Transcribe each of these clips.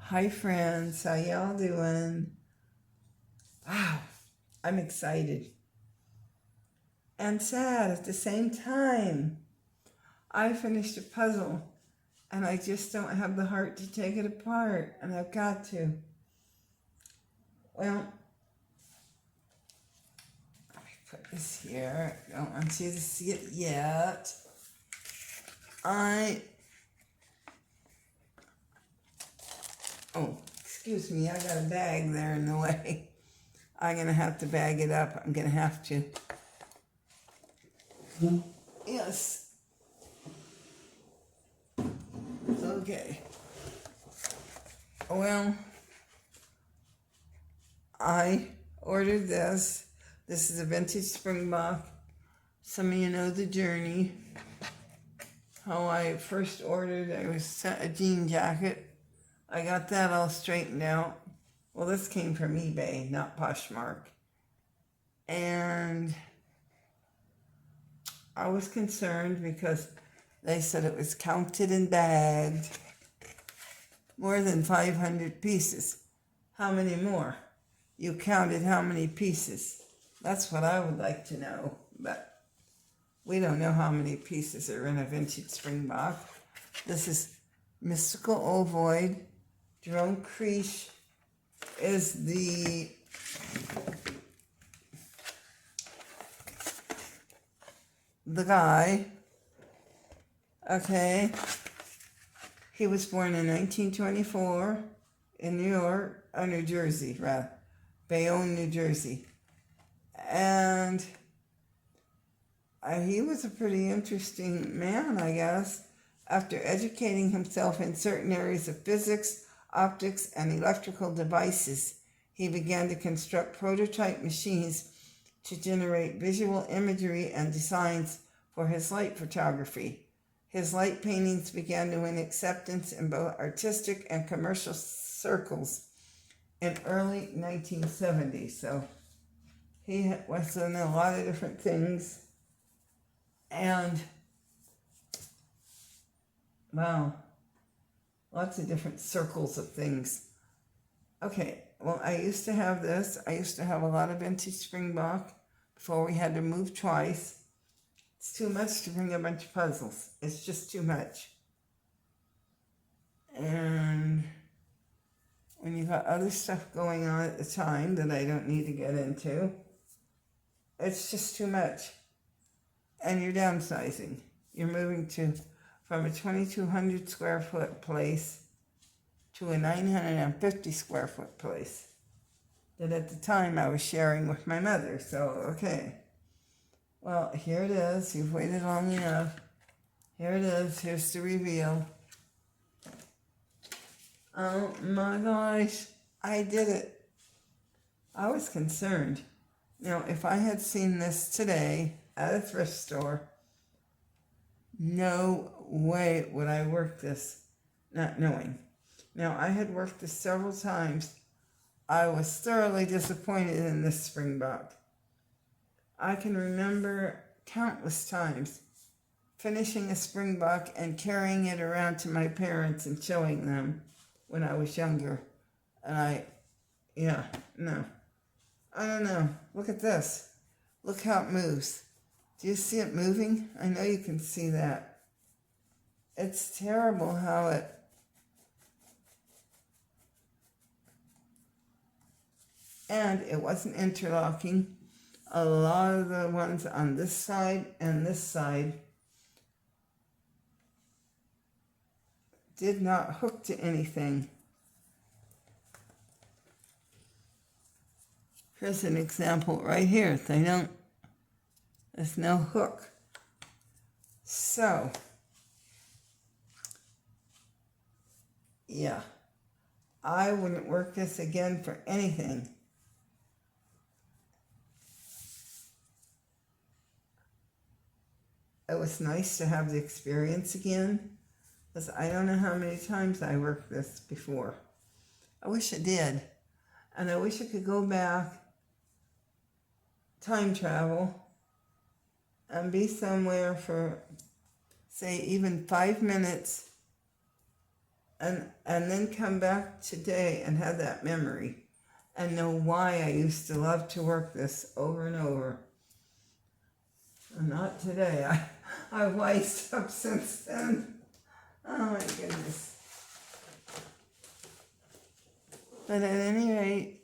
Hi friends, how y'all doing? Wow, I'm excited and sad at the same time. I finished a puzzle and I just don't have the heart to take it apart, and I've got to. Well, let me put this here. I don't want you to see it yet. Excuse me, I got a bag there in the way. I'm going to have to bag it up. I'm going to have to. Yes. Okay. Well, I ordered this. This is a vintage Springbok. Some of you know the journey. How I first ordered, I was sent a jean jacket. I got that all straightened out. Well, this came from eBay, not Poshmark. And I was concerned because they said it was counted and bagged. More than 500 pieces. How many more? You counted how many pieces? That's what I would like to know. But we don't know how many pieces are in a vintage Springbok. This is Mystical Ovoid. Jerome Creech is the guy. Okay. He was born in 1924 in New Jersey, rather. Bayonne, New Jersey. And he was a pretty interesting man, I guess. After educating himself in certain areas of physics, optics, and electrical devices, he began to construct prototype machines to generate visual imagery and designs for his light photography. His light paintings began to win acceptance in both artistic and commercial circles in early 1970s. So he was in a lot of different things. And, wow, lots of different circles of things. Okay, well, I used to have this. I used to have a lot of vintage Springbok before we had to move twice. It's too much to bring a bunch of puzzles. It's just too much. And when you've got other stuff going on at the time that I don't need to get into, it's just too much. And you're downsizing. You're moving from a 2,200 square foot place to a 950 square foot place that at the time I was sharing with my mother. So, okay. Well, here it is. You've waited long enough. Here it is. Here's the reveal. Oh my gosh. I did it. I was concerned. Now, if I had seen this today at a thrift store, no way would I work this, not knowing. Now, I had worked this several times. I was thoroughly disappointed in this Springbok. I can remember countless times finishing a Springbok and carrying it around to my parents and showing them when I was younger. And I don't know. Look at this. Look how it moves. Do you see it moving? I know you can see that. It's terrible how it... And it wasn't interlocking. A lot of the ones on this side and this side did not hook to anything. Here's an example right here. There's no hook. So, yeah, I wouldn't work this again for anything. It was nice to have the experience again, because I don't know how many times I worked this before. I wish I did. And I wish I could go back, time travel, and be somewhere for, say, even 5 minutes and then come back today and have that memory and know why I used to love to work this over and over. And not today. I've wised up since then. Oh my goodness. But at any rate,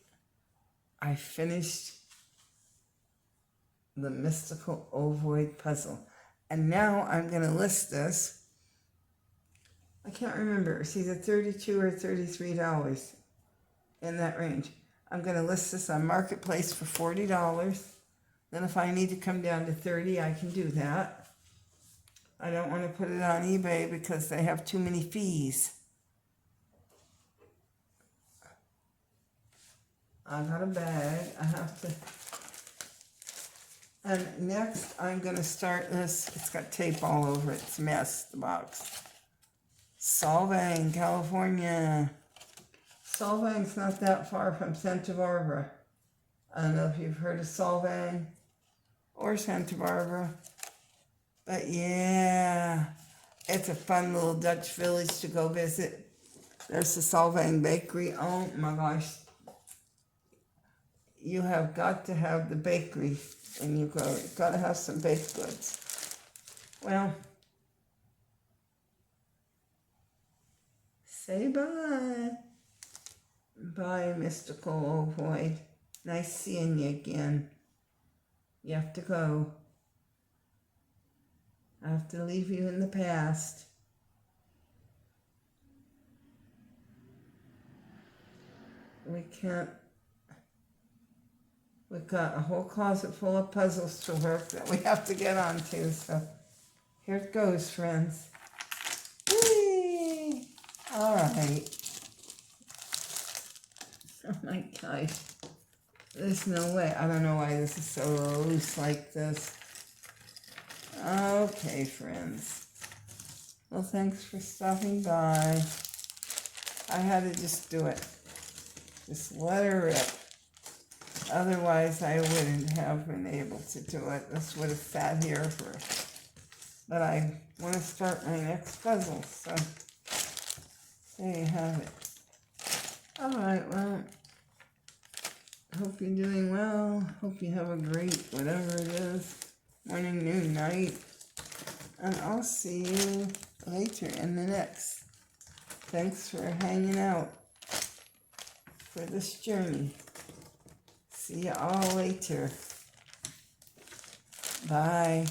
I finished the mystical ovoid puzzle. And now I'm going to list this. I can't remember. It's either $32 or $33 in that range. I'm going to list this on Marketplace for $40. Then if I need to come down to $30, I can do that. I don't want to put it on eBay because they have too many fees. I got a bag. I have to. And next, I'm going to start this. It's got tape all over it. It's a mess, the box. Solvang, California. Solvang's not that far from Santa Barbara. I don't know if you've heard of Solvang or Santa Barbara. But yeah, it's a fun little Dutch village to go visit. There's the Solvang Bakery. Oh my gosh. You have got to have the bakery when you go. You've got to have some baked goods. Well, say bye. Bye, mystical Ovoid. Nice seeing you again. You have to go. I have to leave you in the past. We can't. We've got a whole closet full of puzzles to work that we have to get onto. So here it goes, friends. Whee! All right. Oh my gosh. There's no way. I don't know why this is so loose like this. Okay, friends. Well, thanks for stopping by. I had to just do it. Just let her rip. Otherwise, I wouldn't have been able to do it. This would have sat here for... But I want to start my next puzzle, so... There you have it. Alright, well... Hope you're doing well. Hope you have a great whatever it is. Morning, noon, night. And I'll see you later in the next. Thanks for hanging out for this journey. See you all later. Bye.